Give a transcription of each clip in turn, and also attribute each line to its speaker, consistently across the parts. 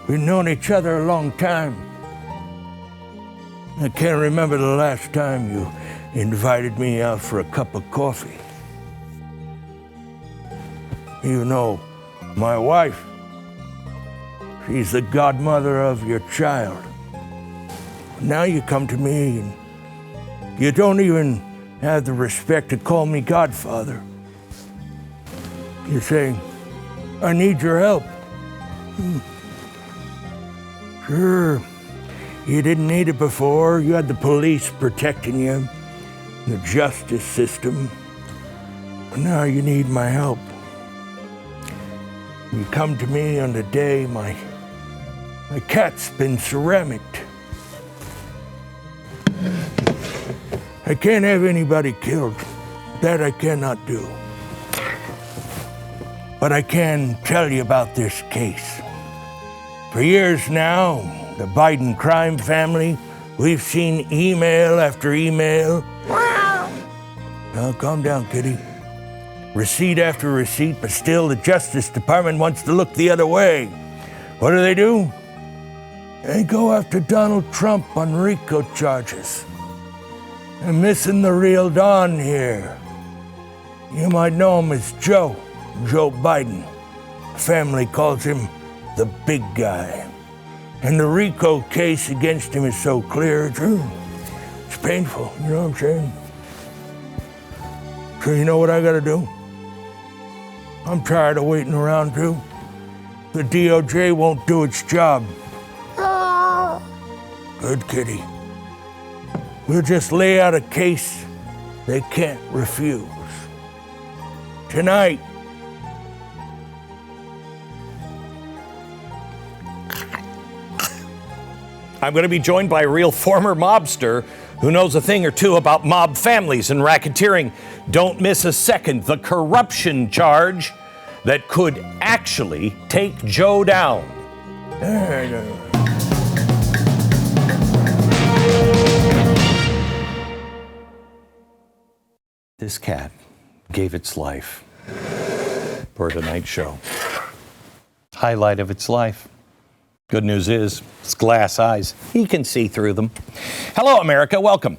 Speaker 1: We've known each other a long time. I can't remember the last time you invited me out for a cup of coffee. You know, my wife, she's the godmother of your child. Now you come to me and you don't even have the respect to call me godfather. You're saying, I need your help. Sure, you didn't need it before. You had the police protecting you, the justice system. But now you need my help. You come to me on the day my cat's been ceramicked. I can't have anybody killed. That I cannot do. But I can tell you about this case. For years now, the Biden crime family, we've seen email after email. Now, calm down, kitty. Receipt after receipt, but still the Justice Department wants to look the other way. What do? They go after Donald Trump on RICO charges. I'm missing the real Don here. You might know him as Joe Biden. The family calls him the big guy. And the RICO case against him is so clear, it's painful, you know what I'm saying? So you know what I gotta do? I'm tired of waiting around too. The DOJ won't do its job. Good kitty. We'll just lay out a case they can't refuse. Tonight,
Speaker 2: I'm going to be joined by a real former mobster who knows a thing or two about mob families and racketeering. Don't miss a second. The corruption charge that could actually take Joe down. This cat gave its life for tonight's show. Highlight of its life. Good news is, it's glass eyes. He can see through them. Hello, America. Welcome.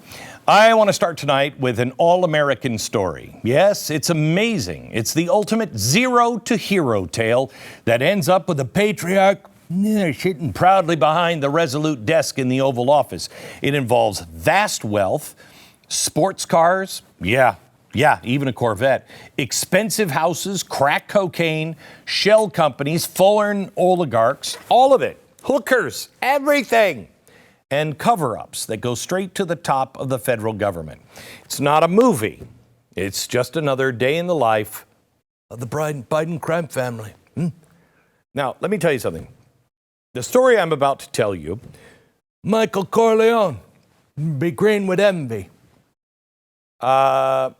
Speaker 2: I want to start tonight with an all-American story. Yes, it's amazing. It's the ultimate zero-to-hero tale that ends up with a patriarch sitting proudly behind the resolute desk in the Oval Office. It involves vast wealth, sports cars, yeah, even a Corvette, expensive houses, crack cocaine, shell companies, foreign oligarchs, all of it, hookers, everything, and cover-ups that go straight to the top of the federal government. It's not a movie. It's just another day in the life of the Biden crime family. Now, let me tell you something. The story I'm about to tell you,
Speaker 1: Michael Corleone, be green with envy.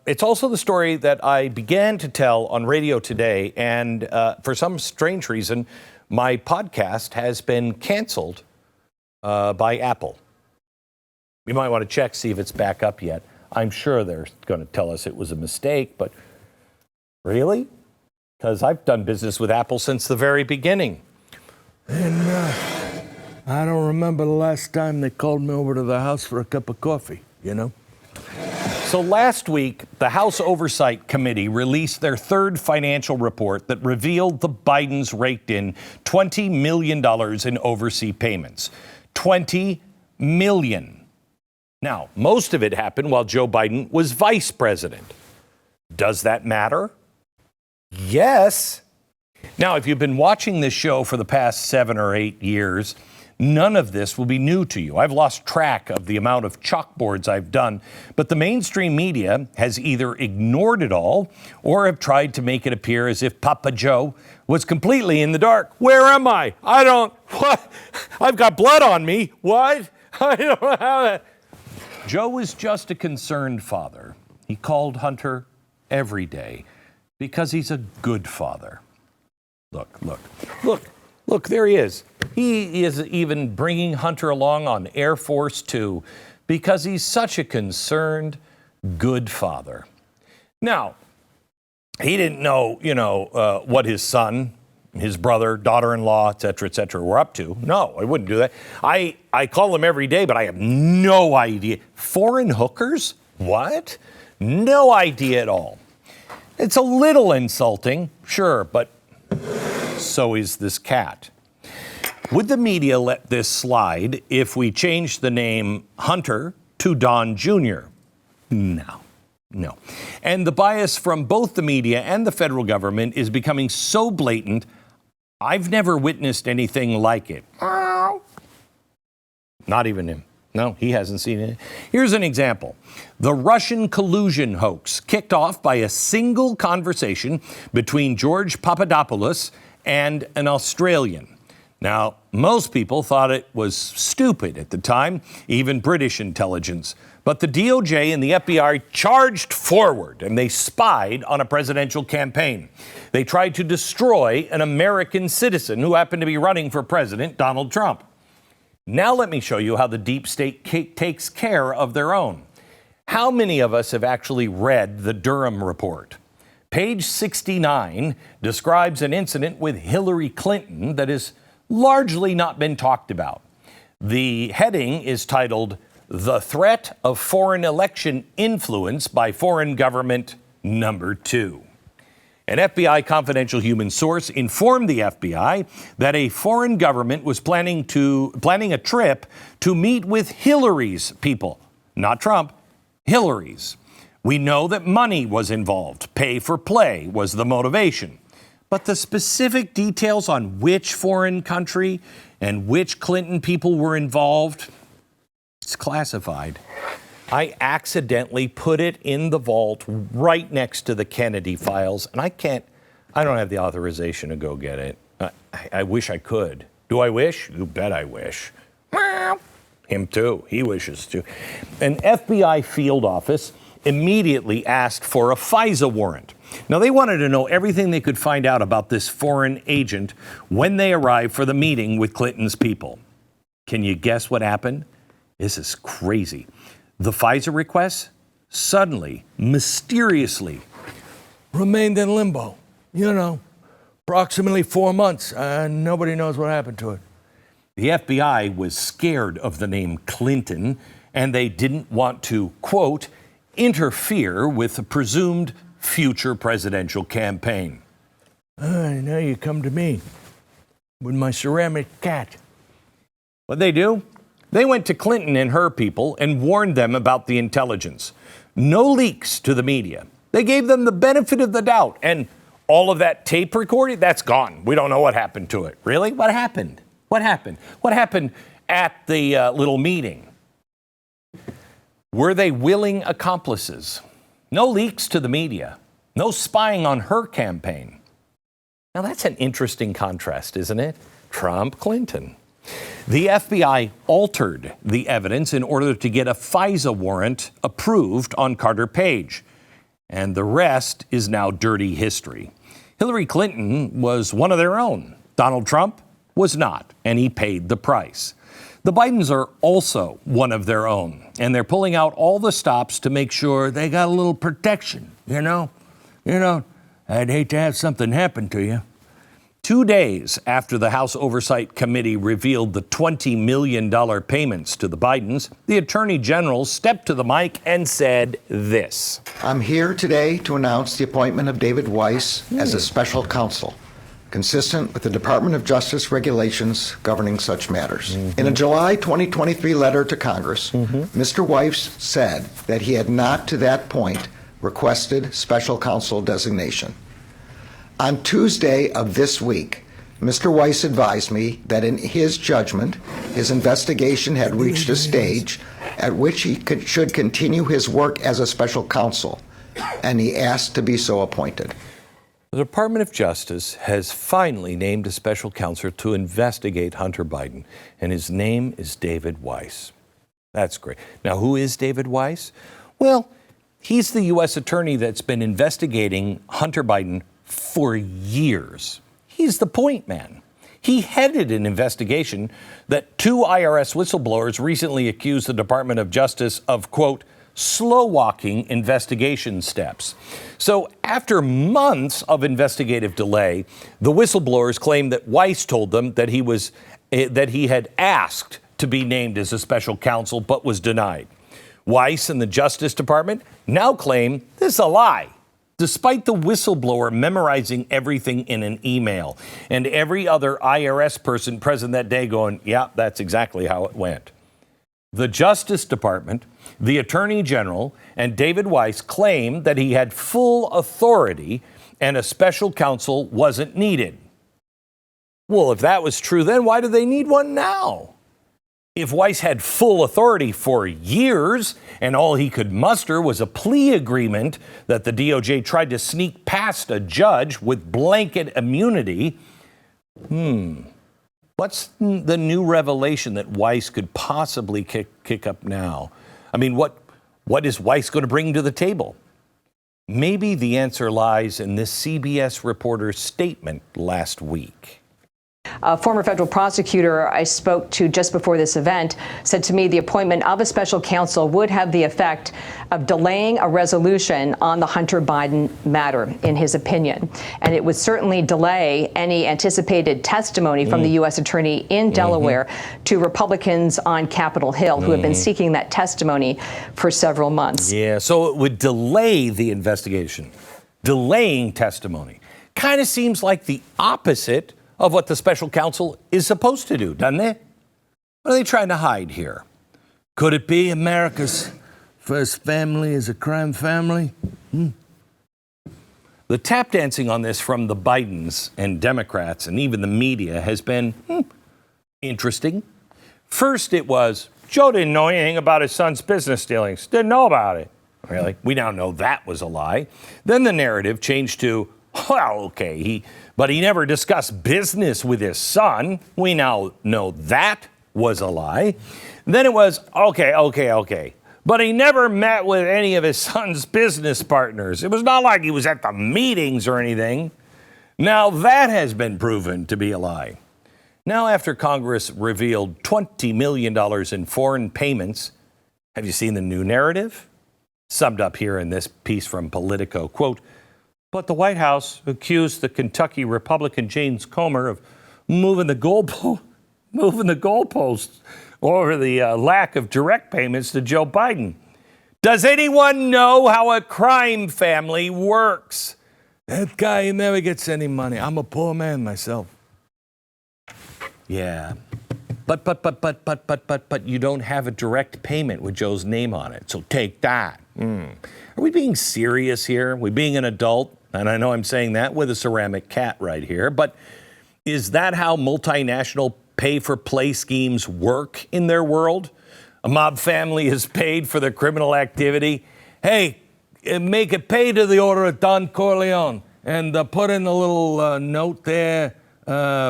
Speaker 2: It's also the story that I began to tell on radio today, and for some strange reason, my podcast has been canceled by Apple. You might want to check, see if it's back up yet. I'm sure they're going to tell us it was a mistake, but really? Because I've done business with Apple since the very beginning.
Speaker 1: And I don't remember the last time they called me over to the house for a cup of coffee, you know?
Speaker 2: So last week, the House Oversight Committee released their third financial report that revealed the Bidens raked in $20 million in overseas payments. $20 million. Now, most of it happened while Joe Biden was vice president. Does that matter? Yes. Now, if you've been watching this show for the past 7 or 8 years, none of this will be new to you. I've lost track of the amount of chalkboards I've done, but the mainstream media has either ignored it all or have tried to make it appear as if Papa Joe was completely in the dark. Where am I? What? I've got blood on me. What? I don't know how that. Joe was just a concerned father. He called Hunter every day because he's a good father. Look, there he is. He is even bringing Hunter along on Air Force Two because he's such a concerned, good father. Now, he didn't know, what his son, his brother, daughter-in-law, et cetera, were up to. No, I wouldn't do that. I call them every day, but I have no idea. Foreign hookers? What? No idea at all. It's a little insulting, sure, but so is this cat. Would the media let this slide if we changed the name Hunter to Don Jr.? No. And the bias from both the media and the federal government is becoming so blatant, I've never witnessed anything like it. Not even him. No, he hasn't seen it. Here's an example. The Russian collusion hoax kicked off by a single conversation between George Papadopoulos and an Australian. Now, most people thought it was stupid at the time, even British intelligence. But the DOJ and the FBI charged forward, and they spied on a presidential campaign. They tried to destroy an American citizen who happened to be running for president, Donald Trump. Now let me show you how the deep state takes care of their own. How many of us have actually read the Durham report? Page 69 describes an incident with Hillary Clinton that has largely not been talked about. The heading is titled, "The Threat of Foreign Election Influence by Foreign Government Number 2." An FBI confidential human source informed the FBI that a foreign government was planning a trip to meet with Hillary's people, not Trump, Hillary's. We know that money was involved. Pay for play was the motivation. But the specific details on which foreign country and which Clinton people were involved, it's classified. I accidentally put it in the vault right next to the Kennedy files, and I don't have the authorization to go get it. I wish I could. Do I wish? You bet I wish. Him too. He wishes to. An FBI field office immediately asked for a FISA warrant. Now, they wanted to know everything they could find out about this foreign agent when they arrived for the meeting with Clinton's people. Can you guess what happened? This is crazy. The FISA request suddenly, mysteriously,
Speaker 1: remained in limbo. Approximately 4 months. Nobody knows what happened to it.
Speaker 2: The FBI was scared of the name Clinton, and they didn't want to, quote, interfere with the presumed future presidential campaign.
Speaker 1: Now you come to me with my ceramic cat.
Speaker 2: What'd they do? They went to Clinton and her people and warned them about the intelligence. No leaks to the media. They gave them the benefit of the doubt. And all of that tape recording, that's gone. We don't know what happened to it. Really? What happened? What happened? What happened at the little meeting? Were they willing accomplices? No leaks to the media. No spying on her campaign. Now that's an interesting contrast, isn't it? Trump, Clinton. The FBI altered the evidence in order to get a FISA warrant approved on Carter Page. And the rest is now dirty history. Hillary Clinton was one of their own. Donald Trump was not, and he paid the price. The Bidens are also one of their own, and they're pulling out all the stops to make sure they got a little protection, I'd hate to have something happen to you. 2 days after the House Oversight Committee revealed the $20 million payments to the Bidens, the Attorney General stepped to the mic and said this.
Speaker 3: I'm here today to announce the appointment of David Weiss as a special counsel, consistent with the Department of Justice regulations governing such matters. In a July 2023 letter to Congress, Mr. Weiss said that he had not to that point requested special counsel designation. On Tuesday of this week, Mr. Weiss advised me that in his judgment, his investigation had reached a stage at which he should continue his work as a special counsel, and he asked to be so appointed.
Speaker 2: The Department of Justice has finally named a special counsel to investigate Hunter Biden, and his name is David Weiss. That's great. Now, who is David Weiss? Well, he's the U.S. attorney that's been investigating Hunter Biden for years. He's the point man. He headed an investigation that 2 IRS whistleblowers recently accused the Department of Justice of, quote, slow-walking investigation steps. So after months of investigative delay, the whistleblowers claimed that Weiss told them that he had asked to be named as a special counsel but was denied. Weiss and the Justice Department now claim this is a lie, despite the whistleblower memorizing everything in an email and every other IRS person present that day going, yeah, that's exactly how it went. The Justice Department, the Attorney General, and David Weiss claim that he had full authority and a special counsel wasn't needed. Well, if that was true, then why do they need one now? If Weiss had full authority for years and all he could muster was a plea agreement that the DOJ tried to sneak past a judge with blanket immunity, what's the new revelation that Weiss could possibly kick up now? I mean, what is Weiss going to bring to the table? Maybe the answer lies in this CBS reporter's statement last week.
Speaker 4: A former federal prosecutor I spoke to just before this event said to me the appointment of a special counsel would have the effect of delaying a resolution on the Hunter Biden matter, in his opinion. And it would certainly delay any anticipated testimony from the U.S. attorney in Delaware to Republicans on Capitol Hill who have been seeking that testimony for several months.
Speaker 2: Yeah, so it would delay the investigation, delaying testimony. Kind of seems like the opposite of what the special counsel is supposed to do, doesn't it? What are they trying to hide here?
Speaker 1: Could it be America's first family is a crime family?
Speaker 2: The tap dancing on this from the Bidens and Democrats and even the media has been interesting. First it was, Joe didn't know anything about his son's business dealings. Didn't know about it. Really? We now know that was a lie. Then the narrative changed to, well, okay, but he never discussed business with his son. We now know that was a lie. Then it was, okay. But he never met with any of his son's business partners. It was not like he was at the meetings or anything. Now that has been proven to be a lie. Now after Congress revealed $20 million in foreign payments, have you seen the new narrative? Summed up here in this piece from Politico, quote, but the White House accused the Kentucky Republican James Comer of moving the goalposts over the lack of direct payments to Joe Biden. Does anyone know how a crime family works?
Speaker 1: That guy never gets any money. I'm a poor man myself.
Speaker 2: Yeah, but you don't have a direct payment with Joe's name on it, so take that. Are we being serious here? Are we being an adult? And I know I'm saying that with a ceramic cat right here, but is that how multinational pay-for-play schemes work in their world? A mob family is paid for their criminal activity. Hey, make it pay to the order of Don Corleone and put in a little note there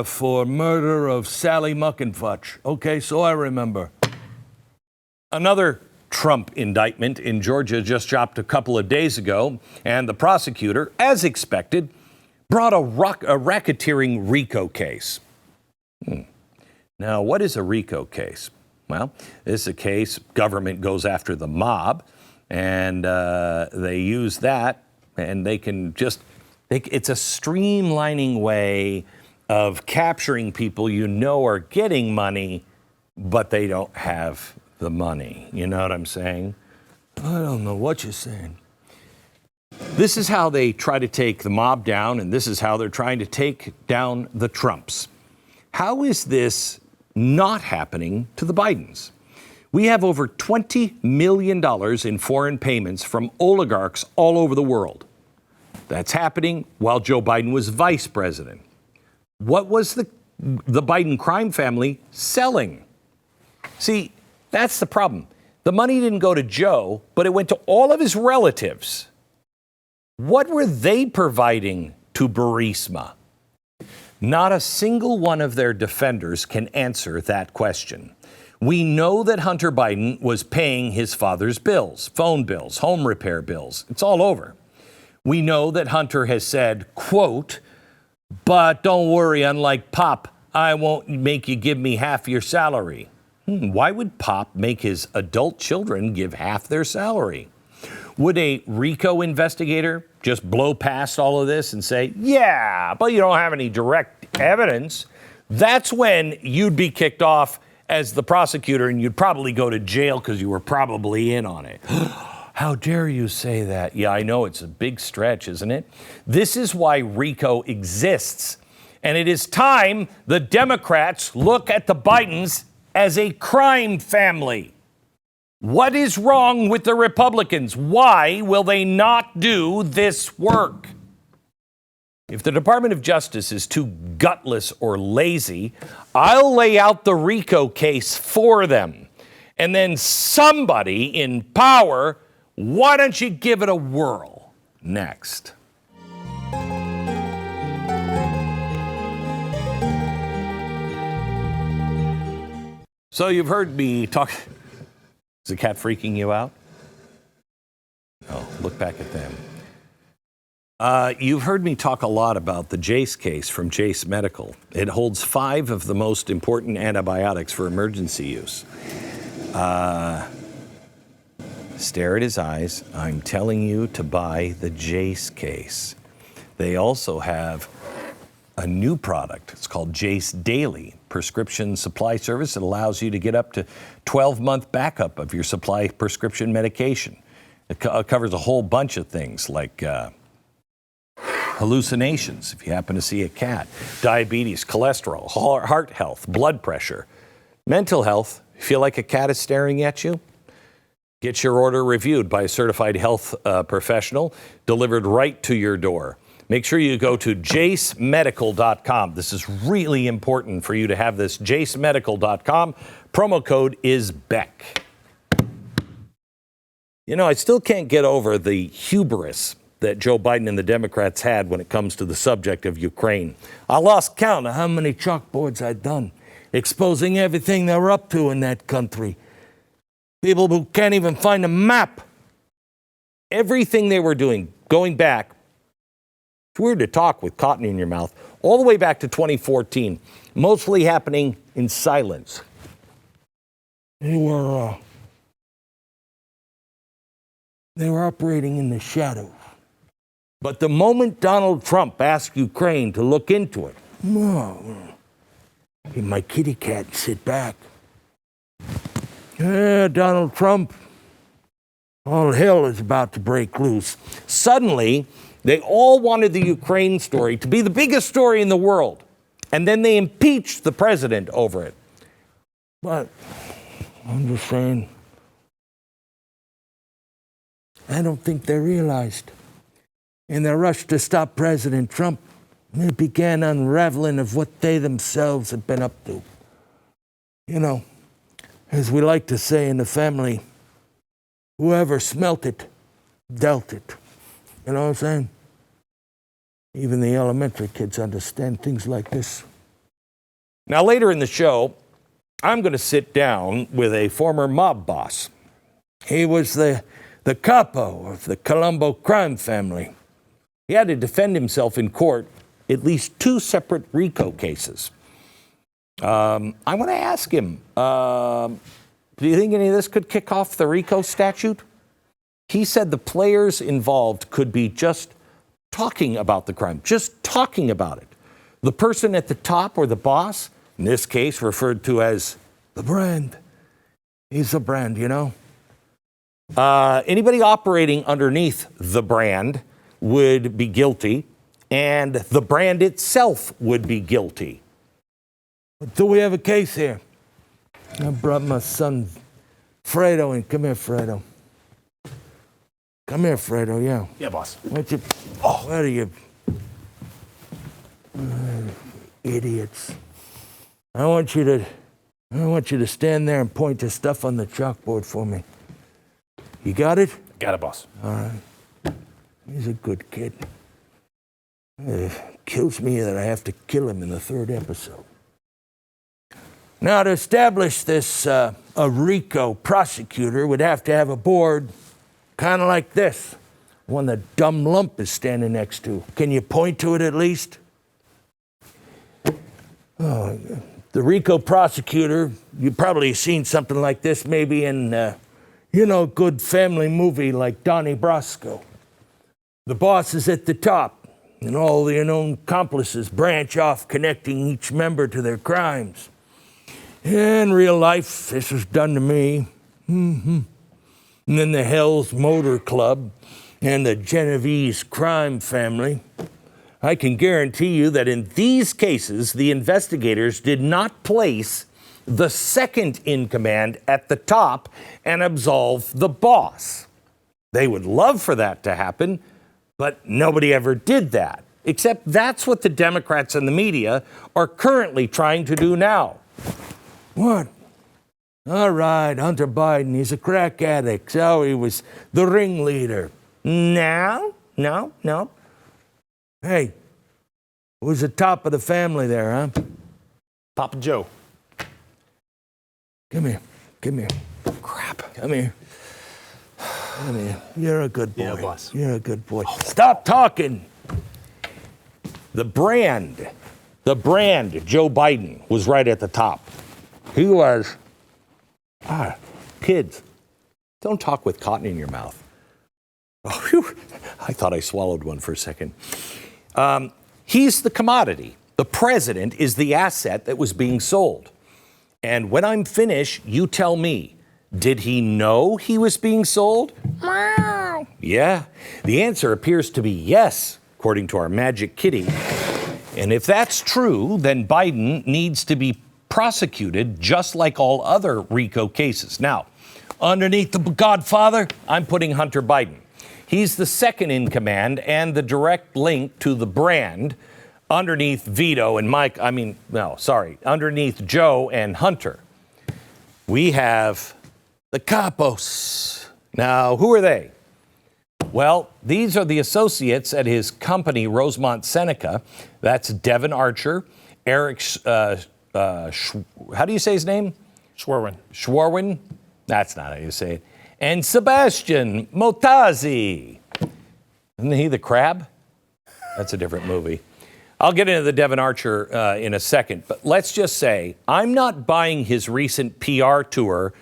Speaker 2: for murder of Sally Muckenfutch. Okay, so I remember. Another Trump indictment in Georgia just dropped a couple of days ago, and the prosecutor, as expected, brought a racketeering RICO case. Now, what is a RICO case? Well, this is a case government goes after the mob, and they use that, and they can just, it's a streamlining way of capturing people you know are getting money, but they don't have the money. You know what I'm saying?
Speaker 1: I don't know what you're saying.
Speaker 2: This is how they try to take the mob down, and this is how they're trying to take down the Trumps. How is this not happening to the Bidens? We have over $20 million in foreign payments from oligarchs all over the world. That's happening while Joe Biden was vice president. What was the Biden crime family selling? See, that's the problem. The money didn't go to Joe, but it went to all of his relatives. What were they providing to Burisma? Not a single one of their defenders can answer that question. We know that Hunter Biden was paying his father's bills, phone bills, home repair bills. It's all over. We know that Hunter has said, quote, but don't worry, unlike Pop, I won't make you give me half your salary. Why would Pop make his adult children give half their salary? Would a RICO investigator just blow past all of this and say, yeah, but you don't have any direct evidence? That's when you'd be kicked off as the prosecutor and you'd probably go to jail because you were probably in on it. How dare you say that? Yeah, I know it's a big stretch, isn't it? This is why RICO exists. And it is time the Democrats look at the Bidens as a crime family. What is wrong with the Republicans? Why will they not do this work? If the Department of Justice is too gutless or lazy, I'll lay out the RICO case for them. And then somebody in power, why don't you give it a whirl? Next. So you've heard me talk. Is the cat freaking you out? Oh, look back at them. You've heard me talk a lot about the Jace case from Jace Medical. It holds 5 of the most important antibiotics for emergency use. Stare at his eyes. I'm telling you to buy the Jace case. They also have a new product. It's called Jace Daily, prescription supply service that allows you to get up to 12-month backup of your supply prescription medication. It covers a whole bunch of things like hallucinations, if you happen to see a cat, diabetes, cholesterol, heart health, blood pressure, mental health. Feel like a cat is staring at you? Get your order reviewed by a certified health professional, delivered right to your door. Make sure you go to jacemedical.com. This is really important for you to have this, jacemedical.com. Promo code is Beck. You know, I still can't get over the hubris that Joe Biden and the Democrats had when it comes to the subject of Ukraine.
Speaker 1: I lost count of how many chalkboards I'd done, exposing everything they were up to in that country. People who can't even find a map.
Speaker 2: Everything they were doing, going back, it's weird to talk with cotton in your mouth, all the way back to 2014, mostly happening in silence.
Speaker 1: They were operating in the shadows. But the moment Donald Trump asked Ukraine to look into it, my kitty cat sit back. Yeah, Donald Trump, all hell is about to break loose.
Speaker 2: Suddenly, they all wanted the Ukraine story to be the biggest story in the world. And then they impeached the president over it.
Speaker 1: But I'm just saying, I don't think they realized. In their rush to stop President Trump, they began unraveling of what they themselves had been up to. You know, as we like to say in the family, whoever smelt it, dealt it. You know what I'm saying? Even the elementary kids understand things like this.
Speaker 2: Now, later in the show, I'm going to sit down with a former mob boss.
Speaker 1: He was the capo of the Colombo crime family.
Speaker 2: He had to defend himself in court, at least 2 separate RICO cases. I want to ask him, do you think any of this could kick off the RICO statute? He said the players involved could be just talking about the crime, just talking about it. The person at the top or the boss, in this case referred to as
Speaker 1: the brand. He's a brand, you know.
Speaker 2: Anybody operating underneath the brand would be guilty, and the brand itself would be guilty.
Speaker 1: Do we have a case here? I brought my son Fredo in. Come here, Fredo. Come here, Fredo, yeah.
Speaker 5: Yeah, boss.
Speaker 1: What are you? Idiots. I want you to stand there and point to stuff on the chalkboard for me. You got it?
Speaker 5: Got it, boss.
Speaker 1: All right. He's a good kid. It kills me that I have to kill him in the 3rd episode. Now, to establish this, a RICO prosecutor would have to have a board kind of like this, one that Dumb Lump is standing next to. Can you point to it at least? Oh, the RICO prosecutor you've probably seen something like this maybe in, good family movie like Donnie Brasco. The boss is at the top, and all the unknown accomplices branch off, connecting each member to their crimes. In real life, this was done to me. And then the Hell's Motor Club and the Genovese crime family. I can guarantee you that in these cases, the investigators did not place the second in command at the top and absolve the boss. They would love for that to happen, but nobody ever did that. Except that's what the Democrats and the media are currently trying to do now. What? All right, Hunter Biden, he's a crack addict. So he was the ringleader. No. Hey, who's the top of the family there, huh?
Speaker 5: Papa Joe.
Speaker 1: Come here.
Speaker 5: Crap.
Speaker 1: Come here. You're a good boy.
Speaker 5: Yeah, boss.
Speaker 1: You're a good boy. Stop talking. The brand, Joe Biden, was right at the top. He was, kids, don't talk with cotton in your mouth. Oh, whew. I thought I swallowed one for a second. He's the commodity. The president is the asset that was being sold. And when I'm finished, you tell me, did he know he was being sold? Yeah. The answer appears to be yes, according to our magic kitty. And if that's true, then Biden needs to be prosecuted just like all other RICO cases. Now, underneath the godfather, I'm putting Hunter Biden. He's the second in command and the direct link to the brand underneath Vito and underneath Joe and Hunter. We have the capos. Now, who are they? Well, these are the associates at his company, Rosemont Seneca. That's Devin Archer, Eric, how do you say his name? Schwerwin? That's not how you say it. And Sebastian Motazi. Isn't he the crab? That's a different movie. I'll get into the Devin Archer in a second, but let's just say I'm not buying his recent PR tour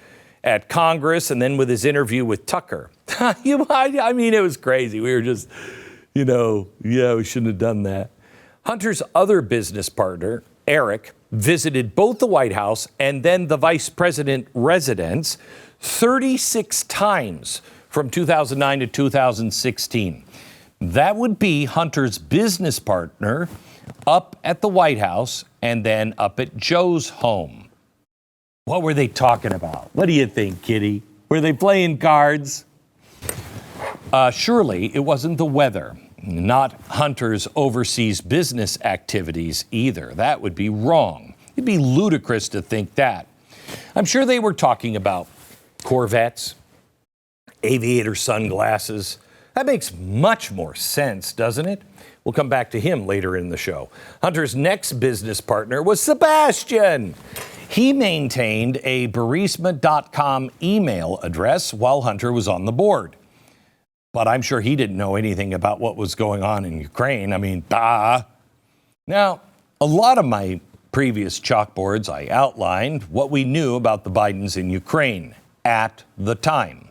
Speaker 1: at Congress and then with his interview with Tucker. I mean, it was crazy. We were just, we shouldn't have done that. Hunter's other business partner, Eric, visited both the White House and then the vice president residence 36 times from 2009 to 2016. That would be Hunter's business partner up at the White House and then up at Joe's home. What were they talking about? What do you think, Kitty? Were they playing cards? Surely it wasn't the weather, not Hunter's overseas business activities either. That would be wrong. It'd be ludicrous to think that. I'm sure they were talking about Corvettes, aviator sunglasses. That makes much more sense, doesn't it? We'll come back to him later in the show. Hunter's next business partner was Sebastian. He maintained a Burisma.com email address while Hunter was on the board. But I'm sure he didn't know anything about what was going on in Ukraine. I mean, duh. Now, a lot of my previous chalkboards, I outlined what we knew about the Bidens in Ukraine at the time.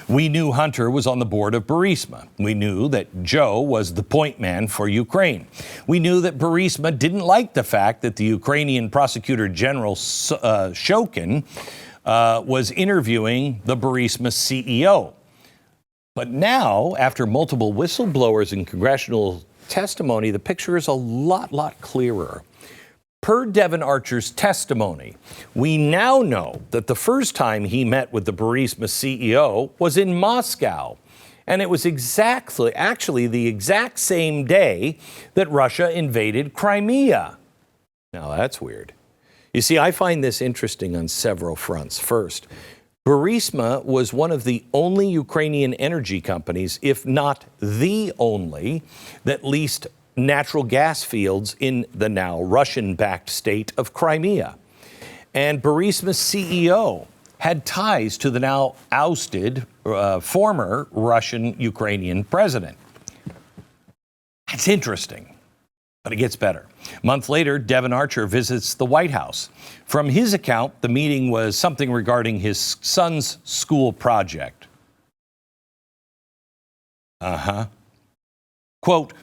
Speaker 1: We knew Hunter was on the board of Burisma. We knew that Joe was the point man for Ukraine. We knew that Burisma didn't like the fact that the Ukrainian prosecutor general Shokin was interviewing the Burisma CEO. But now, after multiple whistleblowers and congressional testimony, the picture is a lot clearer. Per Devin Archer's testimony, we now know that the first time he met with the Burisma CEO was in Moscow. And it was actually the exact same day that Russia invaded Crimea. Now that's weird. You see, I find this interesting on several fronts. First, Burisma was one of the only Ukrainian energy companies, if not the only, that leased natural gas fields in the now Russian-backed state of Crimea. And Burisma's CEO had ties to the now ousted former Russian-Ukrainian president. That's interesting.
Speaker 2: But it gets better. A month later, Devon Archer visits the White House. From his account, the meeting was something regarding his son's school project. Quote,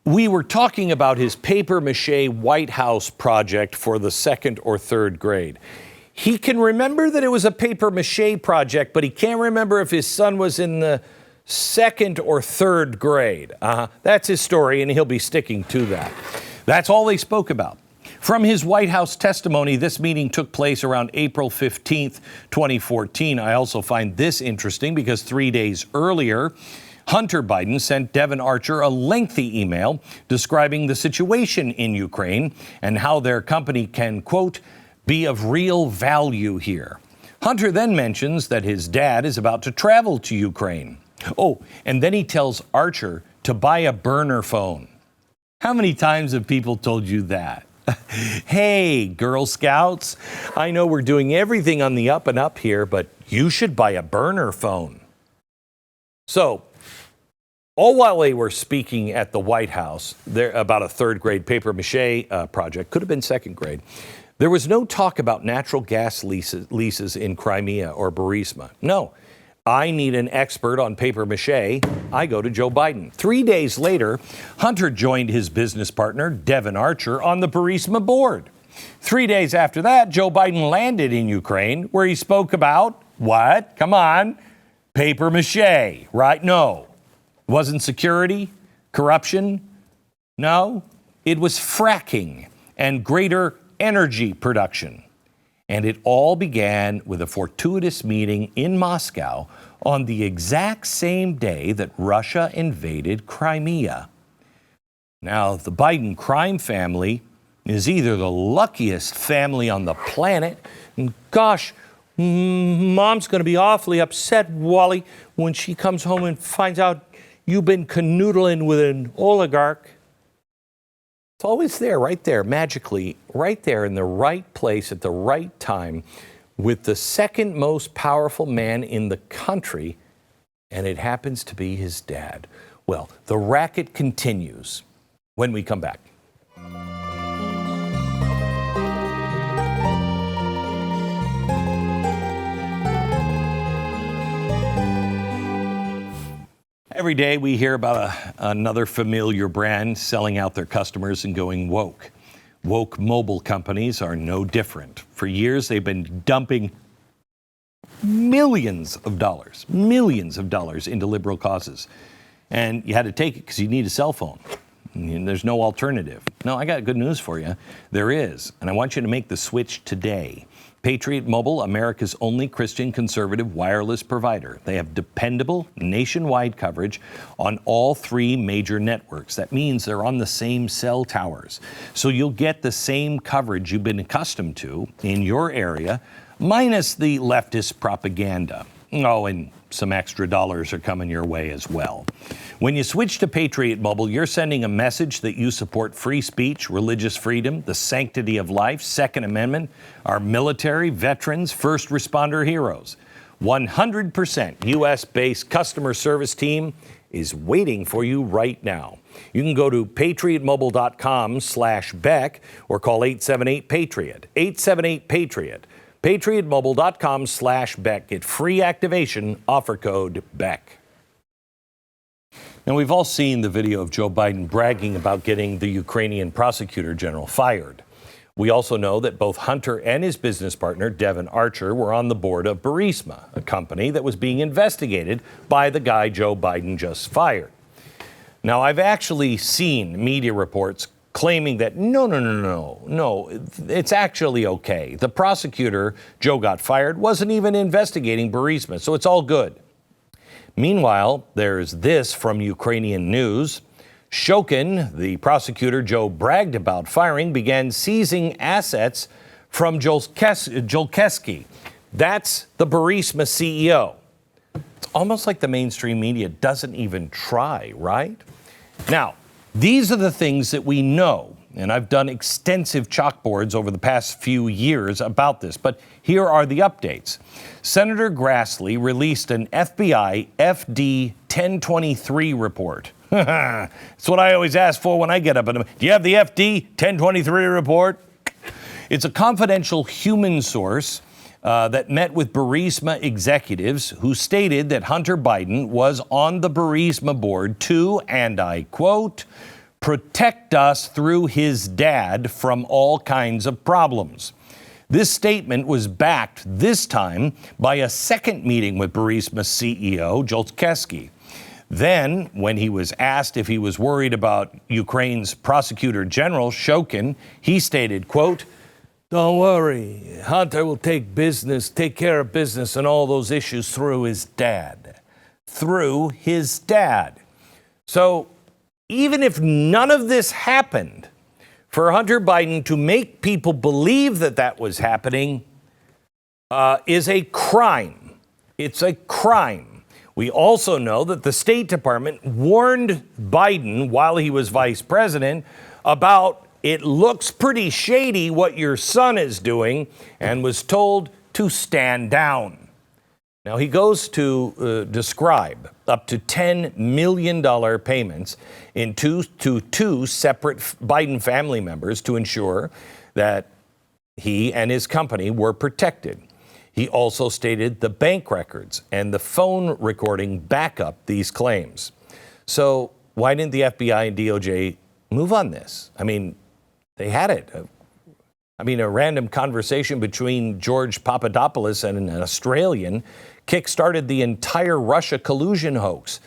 Speaker 2: "We were talking about his papier-mâché White House project for the 2nd or 3rd grade. He can remember that it was a papier-mâché project, but he can't remember if his son was in the 2nd or 3rd grade. That's his story, and he'll be sticking to that." That's all they spoke about. From his White House testimony, this meeting took place around April 15th, 2014. I also find this interesting because 3 days earlier, Hunter Biden sent Devon Archer a lengthy email describing the situation in Ukraine and how their company can, quote, "be of real value here." Hunter then mentions that his dad is about to travel to Ukraine. Oh, and then he tells Archer to buy a burner phone. How many times have people told you that? Hey, Girl Scouts, I know we're doing everything on the up and up here, but you should buy a burner phone. So, all while they were speaking at the White House about a 3rd grade papier-mâché project, could have been 2nd grade, there was no talk about natural gas leases in Crimea or Burisma. No, I need an expert on papier-mâché. I go to Joe Biden. 3 days later, Hunter joined his business partner, Devon Archer, on the Burisma board. 3 days after that, Joe Biden landed in Ukraine, where he spoke about, what? Come on, papier-mâché, right? No. Wasn't security? Corruption? No. It was fracking and greater energy production. And it all began with a fortuitous meeting in Moscow on the exact same day that Russia invaded Crimea. Now, the Biden crime family is either the luckiest family on the planet, and gosh, Mom's going to be awfully upset, Wally, when she comes home and finds out you've been canoodling with an oligarch. It's always there, right there, magically, right there in the right place at the right time with the 2nd most powerful man in the country, and it happens to be his dad. Well, the racket continues when we come back. Every day we hear about another familiar brand selling out their customers and going woke. Woke mobile companies are no different. For years, they've been dumping millions of dollars into liberal causes. And you had to take it because you need a cell phone. And there's no alternative. No, I got good news for you. There is. And I want you to make the switch today. Patriot Mobile, America's only Christian conservative wireless provider. They have dependable nationwide coverage on all 3 major networks. That means they're on the same cell towers. So you'll get the same coverage you've been accustomed to in your area, minus the leftist propaganda. Oh, and some extra dollars are coming your way as well. When you switch to Patriot Mobile, you're sending a message that you support free speech, religious freedom, the sanctity of life, Second Amendment, our military, veterans, first responder heroes. 100% U.S.-based customer service team is waiting for you right now. You can go to patriotmobile.com/Beck or call 878-PATRIOT, 878-PATRIOT. patriotmobile.com/Beck. Get free activation, offer code BECK. Now, we've all seen the video of Joe Biden bragging about getting the Ukrainian prosecutor general fired. We also know that both Hunter and his business partner, Devon Archer, were on the board of Burisma, a company that was being investigated by the guy Joe Biden just fired. Now, I've actually seen media reports claiming that no, it's actually okay. The prosecutor, Joe got fired, wasn't even investigating Burisma, so it's all good. Meanwhile, there's this from Ukrainian news. Shokin, the prosecutor Joe bragged about firing, began seizing assets from Jolkeski. That's the Burisma CEO. It's almost like the mainstream media doesn't even try, right? Now, these are the things that we know, and I've done extensive chalkboards over the past few years about this, but here are the updates. Senator Grassley released an FBI FD 1023 report. That's what I always ask for when I get up. Do you have the FD 1023 report? It's a confidential human source that met with Burisma executives who stated that Hunter Biden was on the Burisma board to, and I quote, protect us through his dad from all kinds of problems. This statement was backed this time by a second meeting with Burisma CEO Chalkboard. Then, when he was asked if he was worried about Ukraine's prosecutor general Shokin, he stated, quote, don't worry, Hunter will take care of business and all those issues through his dad. Through his dad. So, even if none of this happened, for Hunter Biden to make people believe that that was happening is a crime. It's a crime. We also know that the State Department warned Biden while he was vice president about it looks pretty shady what your son is doing and was told to stand down. Now, he goes to describe up to $10 million payments to two separate Biden family members to ensure that he and his company were protected. He also stated the bank records and the phone recording back up these claims. So why didn't the FBI and DOJ move on this? I mean, they had it. A random conversation between George Papadopoulos and an Australian kick-started the entire Russia collusion hoax.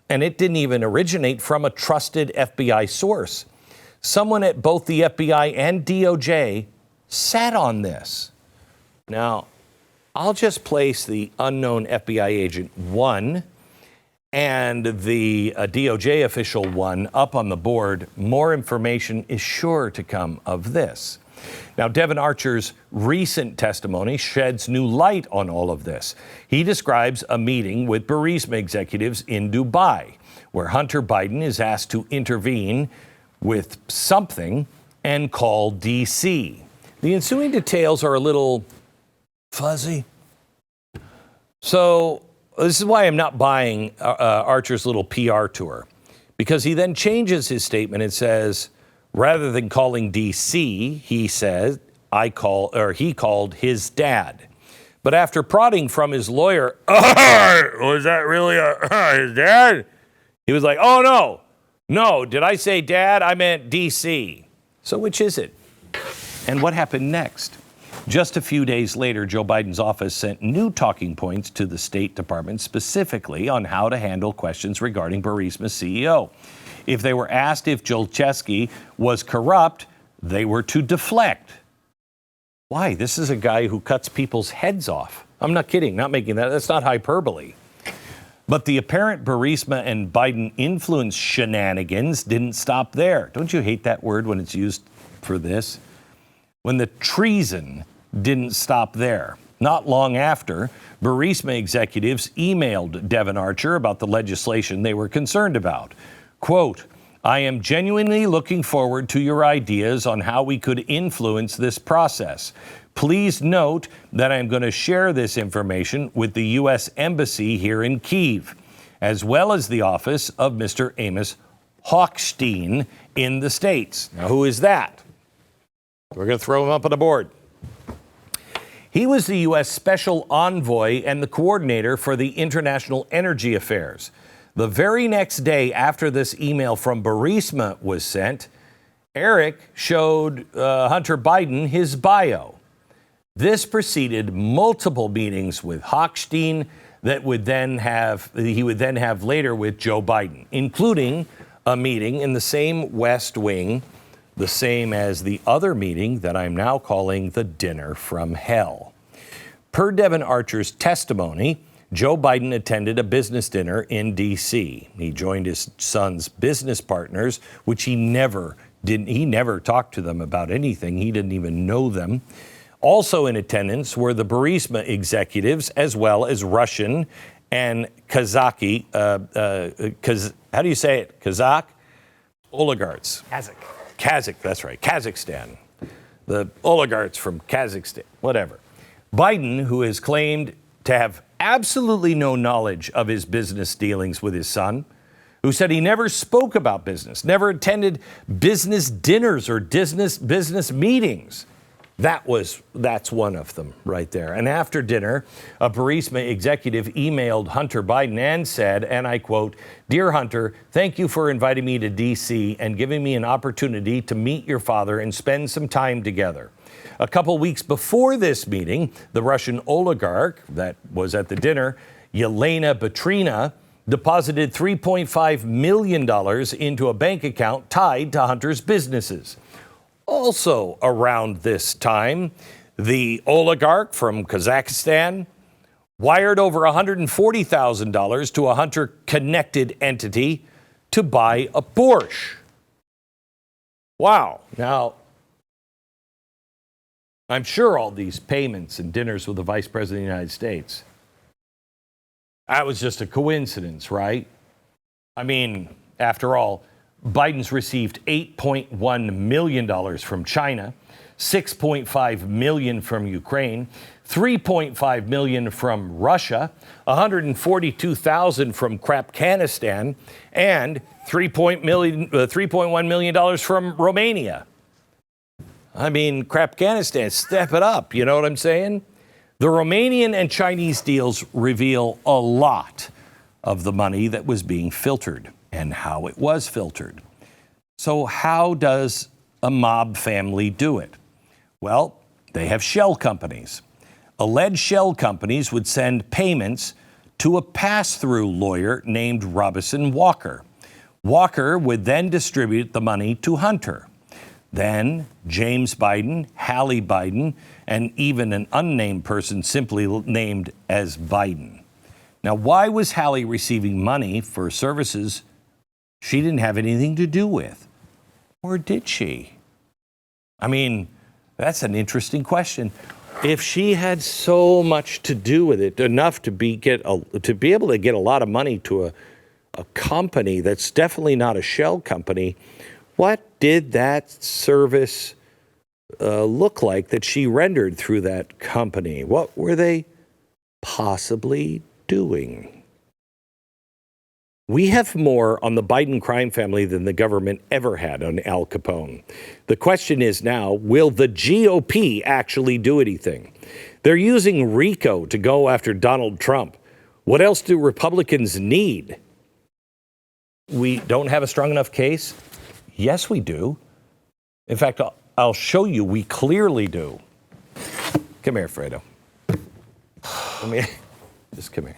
Speaker 2: And it didn't even originate from a trusted FBI source. Someone at both the FBI and DOJ sat on this. Now, I'll just place the unknown FBI agent 1 and the DOJ official 1 up on the board. More information is sure to come of this. Now, Devon Archer's recent testimony sheds new light on all of this. He describes a meeting with Burisma executives in Dubai, where Hunter Biden is asked to intervene with something and call D.C. The ensuing details are a little fuzzy. So this is why I'm not buying Archer's little PR tour, because he then changes his statement and says, rather than calling D.C., he said, he called his dad. But after prodding from his lawyer, was that really his dad? He was like, oh, no, did I say dad? I meant D.C. So which is it? And what happened next? Just a few days later, Joe Biden's office sent new talking points to the State Department specifically on how to handle questions regarding Burisma's CEO. If they were asked if Chalkboard was corrupt, they were to deflect. Why? This is a guy who cuts people's heads off. I'm not kidding, not making that. That's not hyperbole. But the apparent Burisma and Biden influence shenanigans didn't stop there. Don't you hate that word when it's used for this? When the treason didn't stop there. Not long after, Burisma executives emailed Devon Archer about the legislation they were concerned about. Quote, I am genuinely looking forward to your ideas on how we could influence this process. Please note that I'm going to share this information with the U.S. Embassy here in Kyiv, as well as the office of Mr. Amos Hochstein in the States. Now, who is that? We're going to throw him up on the board. He was the U.S. Special Envoy and the coordinator for the International Energy Affairs. The very next day after this email from Burisma was sent, Eric showed Hunter Biden his bio. This preceded multiple meetings with Hochstein that he would then have later with Joe Biden, including a meeting in the same West Wing, the same as the other meeting that I'm now calling the Dinner from Hell. Per Devon Archer's testimony, Joe Biden attended a business dinner in D.C. He joined his son's business partners, which he never talked to them about anything. He didn't even know them. Also in attendance were the Burisma executives, as well as Russian and Kazakh, how do you say it? Kazakh? Oligarchs. Kazakh, that's right, Kazakhstan. The oligarchs from Kazakhstan, whatever. Biden, who has claimed to have absolutely no knowledge of his business dealings with his son, who said he never spoke about business, never attended business dinners or business meetings. That's one of them right there. And after dinner, a Burisma executive emailed Hunter Biden and said, and I quote, "Dear Hunter, thank you for inviting me to D.C. and giving me an opportunity to meet your father and spend some time together." A couple weeks before this meeting, the Russian oligarch that was at the dinner, Yelena Batrina, deposited $3.5 million into a bank account tied to Hunter's businesses. Also around this time, the oligarch from Kazakhstan wired over $140,000 to a Hunter-connected entity to buy a Porsche. Wow. Now, I'm sure all these payments and dinners with the Vice President of the United States, that was just a coincidence, right? I mean, after all, Biden's received $8.1 million from China, $6.5 million from Ukraine, $3.5 million from Russia, $142,000 from Krapkanistan, and $3.1 million from Romania. I mean, Krapkanistan, step it up, you know what I'm saying? The Romanian and Chinese deals reveal a lot of the money that was being filtered and how it was filtered. So how does a mob family do it? Well, they have shell companies. Alleged shell companies would send payments to a pass-through lawyer named Robinson Walker. Walker would then distribute the money to Hunter. Then James Biden, Hallie Biden, and even an unnamed person simply named as Biden. Now, why was Hallie receiving money for services she didn't have anything to do with? Or did she? I mean, that's an interesting question. If she had so much to do with it, enough to be able to get a lot of money to a company that's definitely not a shell company, what did that service look like that she rendered through that company? What were they possibly doing? We have more on the Biden crime family than the government ever had on Al Capone. The question is now, will the GOP actually do anything? They're using RICO to go after Donald Trump. What else do Republicans need? We don't have a strong enough case? Yes, we do. In fact, I'll show you we clearly do. Come here, Fredo. Come here. Just come here.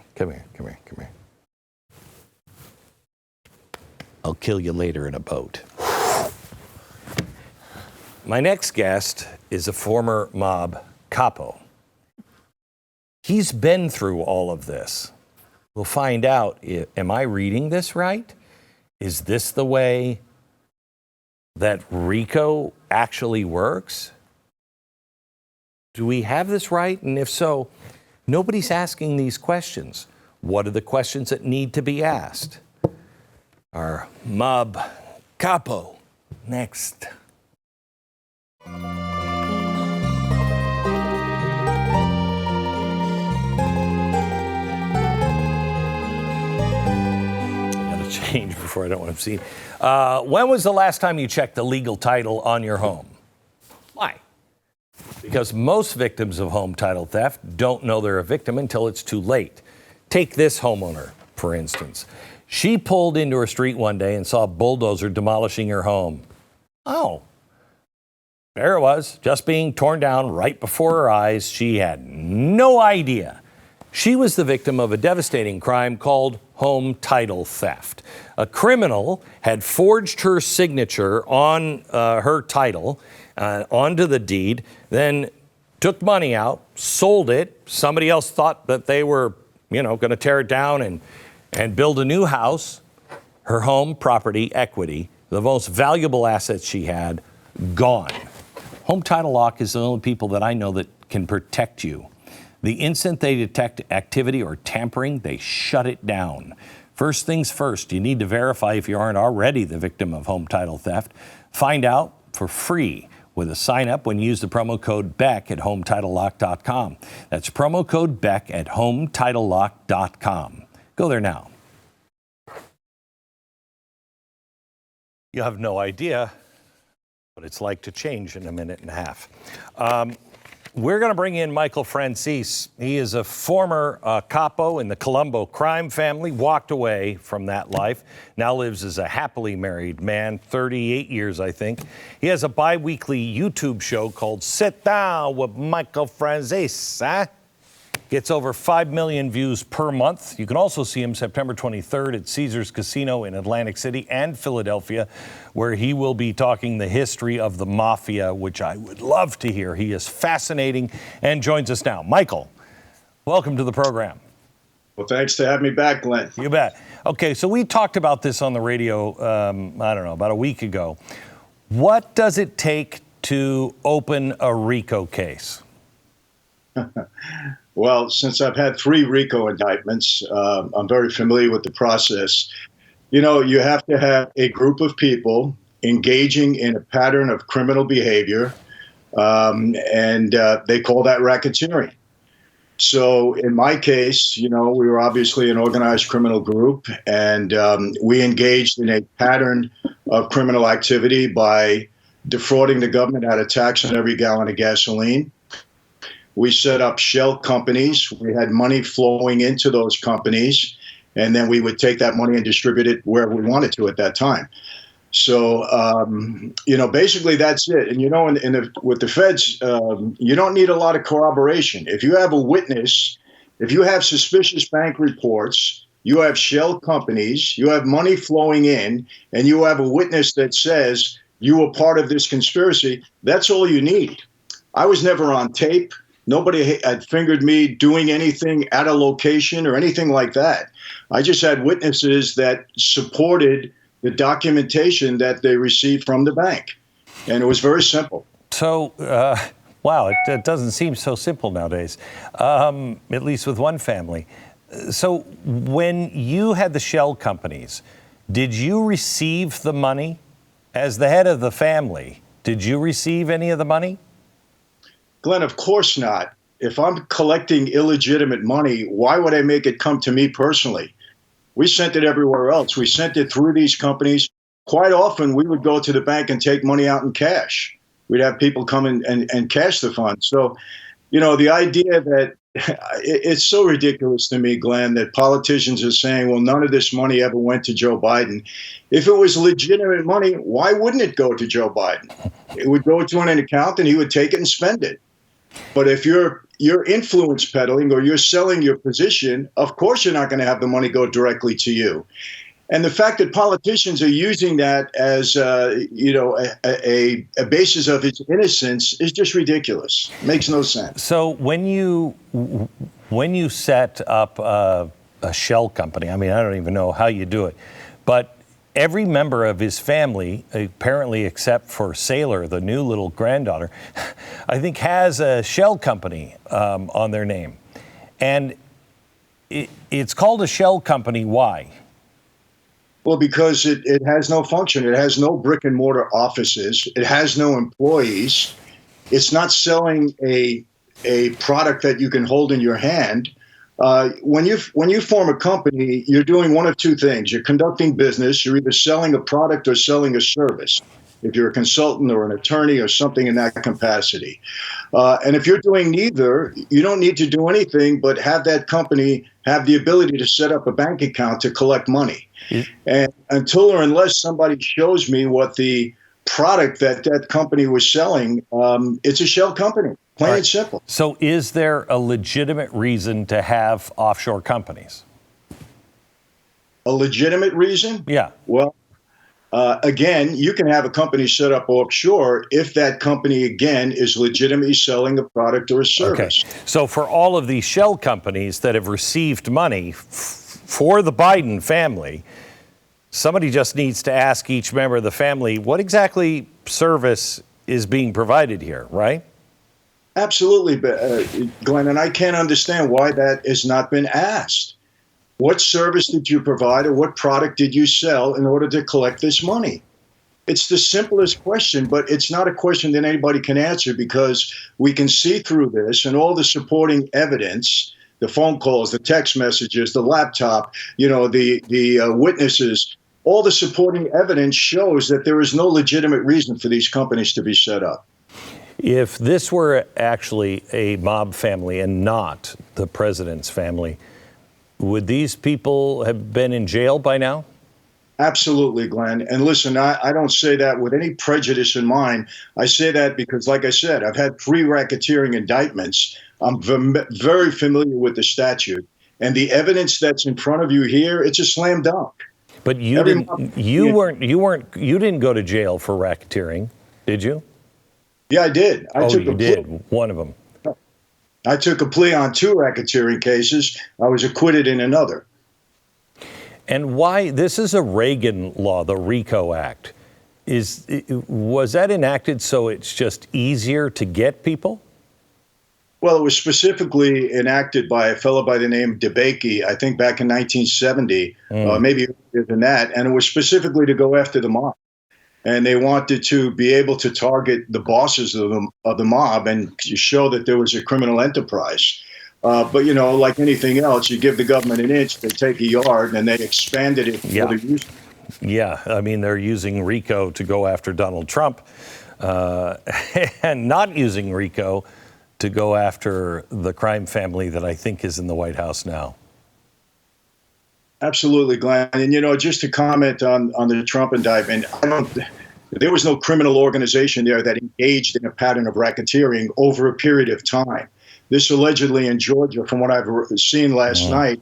Speaker 2: I'll kill you later in a boat. My next guest is a former mob capo. He's been through all of this. We'll find out, am I reading this right? Is this the way that RICO actually works? Do we have this right? And if so, nobody's asking these questions. What are the questions that need to be asked? Our mob capo next. Gotta change before I don't want to see. When was the last time you checked the legal title on your home? Why? Because most victims of home title theft don't know they're a victim until it's too late. Take this homeowner, for instance. She pulled into her street one day and saw a bulldozer demolishing her home. Oh, there it was, just being torn down right before her eyes. She had no idea. She was the victim of a devastating crime called home title theft. A criminal had forged her signature on her title, onto the deed, then took money out, sold it. Somebody else thought that they were, going to tear it down and build a new house. Her home, property, equity, the most valuable assets she had, gone. Home Title Lock is the only people that I know that can protect you. The instant they detect activity or tampering, they shut it down. First things first, you need to verify if you aren't already the victim of home title theft. Find out for free with a sign-up when you use the promo code BECK at HomeTitleLock.com. That's promo code BECK at HomeTitleLock.com. Go there now. You have no idea what it's like to change in a minute and a half. We're going to bring in Michael Franzese. He is a former capo in the Colombo crime family, walked away from that life, now lives as a happily married man, 38 years, I think. He has a bi-weekly YouTube show called Sit Down with Michael Franzese. Gets over 5 million views per month. You can also see him September 23rd at Caesars Casino in Atlantic City and Philadelphia, where he will be talking the history of the mafia, which I would love to hear. He is fascinating and joins us now. Michael, welcome to the program.
Speaker 6: Well, thanks to have me back, Glenn.
Speaker 2: You bet. Okay, so we talked about this on the radio, I don't know, about a week ago. What does it take to open a RICO case?
Speaker 6: Well, since I've had 3 RICO indictments, I'm very familiar with the process. You know, you have to have a group of people engaging in a pattern of criminal behavior, and they call that racketeering. So in my case, you know, we were obviously an organized criminal group, and we engaged in a pattern of criminal activity by defrauding the government out of tax on every gallon of gasoline. We set up shell companies. We had money flowing into those companies, and then we would take that money and distribute it wherever we wanted to at that time. So, you know, basically that's it. And, you know, with the feds, you don't need a lot of corroboration. If you have a witness, if you have suspicious bank reports, you have shell companies, you have money flowing in, and you have a witness that says you were part of this conspiracy, that's all you need. I was never on tape. Nobody had fingered me doing anything at a location or anything like that. I just had witnesses that supported the documentation that they received from the bank. And it was very simple.
Speaker 2: So, wow, it doesn't seem so simple nowadays, at least with one family. So when you had the shell companies, did you receive the money? As the head of the family, did you receive any of the money?
Speaker 6: Glenn, of course not. If I'm collecting illegitimate money, why would I make it come to me personally? We sent it everywhere else. We sent it through these companies. Quite often, we would go to the bank and take money out in cash. We'd have people come in and cash the funds. So, you know, the idea that it's so ridiculous to me, Glenn, that politicians are saying, well, none of this money ever went to Joe Biden. If it was legitimate money, why wouldn't it go to Joe Biden? It would go to an account and he would take it and spend it. But if you're influence peddling or you're selling your position, of course you're not going to have the money go directly to you. And the fact that politicians are using that as you know, a basis of his innocence is just ridiculous. Makes no sense.
Speaker 2: So when you set up a shell company, I mean, I don't even know how you do it, but every member of his family, apparently except for Sailor, the new little granddaughter, I think has a shell company on their name. And it's called a shell company. Why?
Speaker 6: Well, because it has no function. It has no brick and mortar offices. It has no employees. It's not selling a product that you can hold in your hand. When you form a company, you're doing one of two things. You're conducting business. You're either selling a product or selling a service, if you're a consultant or an attorney or something in that capacity. And if you're doing neither, you don't need to do anything but have that company have the ability to set up a bank account to collect money. And until or unless somebody shows me what the product that company was selling, it's a shell company. Plain and simple.
Speaker 2: So is there a legitimate reason to have offshore companies?
Speaker 6: A legitimate reason?
Speaker 2: Yeah.
Speaker 6: Well, again, you can have a company set up offshore if that company, again, is legitimately selling a product or a service.
Speaker 2: Okay. So for all of these shell companies that have received money for the Biden family, somebody just needs to ask each member of the family, what exactly service is being provided here, right?
Speaker 6: Absolutely, Glenn, and I can't understand why that has not been asked. What service did you provide or what product did you sell in order to collect this money? It's the simplest question, but it's not a question that anybody can answer because we can see through this and all the supporting evidence, the phone calls, the text messages, the laptop, you know, the witnesses, all the supporting evidence shows that there is no legitimate reason for these companies to be set up.
Speaker 2: If this were actually a mob family and not the president's family, would these people have been in jail by now?
Speaker 6: Absolutely, Glenn. And listen, I don't say that with any prejudice in mind. I say that because, like I said, I've had 3 racketeering indictments. I'm very familiar with the statute. And the evidence that's in front of you here, it's a slam dunk.
Speaker 2: But you didn't go to jail for racketeering, did you?
Speaker 6: Yeah, I did.
Speaker 2: You did. One of them.
Speaker 6: I took a plea on 2 racketeering cases. I was acquitted in another.
Speaker 2: And why? This is a Reagan law, the RICO Act. Was that enacted so it's just easier to get people?
Speaker 6: Well, it was specifically enacted by a fellow by the name of Beck, I think back in 1970, maybe earlier than that. And it was specifically to go after the mob. And they wanted to be able to target the bosses of the mob and show that there was a criminal enterprise. But, you know, like anything else, you give the government an inch, they take a yard, and they expanded it for the use.
Speaker 2: Yeah, I mean, they're using RICO to go after Donald Trump and not using RICO to go after the crime family that I think is in the White House now.
Speaker 6: Absolutely, Glenn. And, you know, just to comment on the Trump indictment, there was no criminal organization there that engaged in a pattern of racketeering over a period of time. This allegedly in Georgia, from what I've seen last night,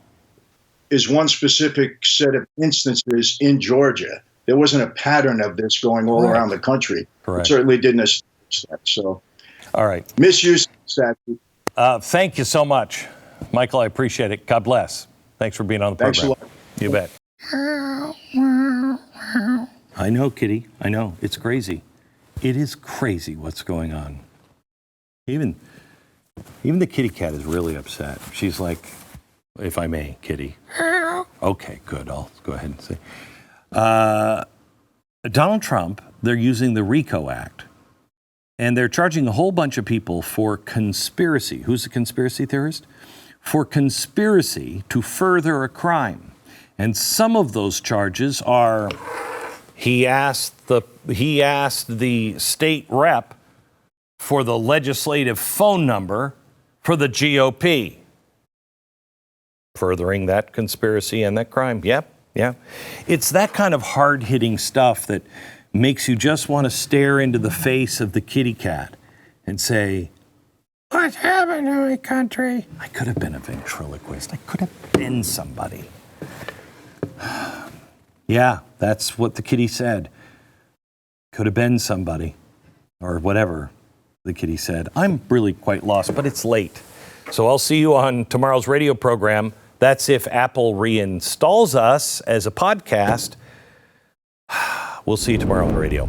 Speaker 6: is one specific set of instances in Georgia. There wasn't a pattern of this going all around the country. It certainly didn't establish that. So,
Speaker 2: all right.
Speaker 6: Misuse statute.
Speaker 2: Thank you so much, Michael. I appreciate it. God bless. Thanks for being on the program.
Speaker 6: Thanks a lot.
Speaker 2: You bet. I know, Kitty. I know. It's crazy. It is crazy what's going on. Even the kitty cat is really upset. She's like, if I may, Kitty. Okay, good. I'll go ahead and say. Donald Trump, they're using the RICO Act, and they're charging a whole bunch of people for conspiracy. Who's a conspiracy theorist? For conspiracy to further a crime. And some of those charges are he asked the state rep for the legislative phone number for the GOP. Furthering that conspiracy and that crime. Yep, yeah. It's that kind of hard-hitting stuff that makes you just want to stare into the face of the kitty cat and say, what happened to my country? I could have been a ventriloquist. I could have been somebody. Yeah, that's what the kitty said. Could have been somebody. Or whatever the kitty said. I'm really quite lost, but it's late. So I'll see you on tomorrow's radio program. That's if Apple reinstalls us as a podcast. We'll see you tomorrow on the radio.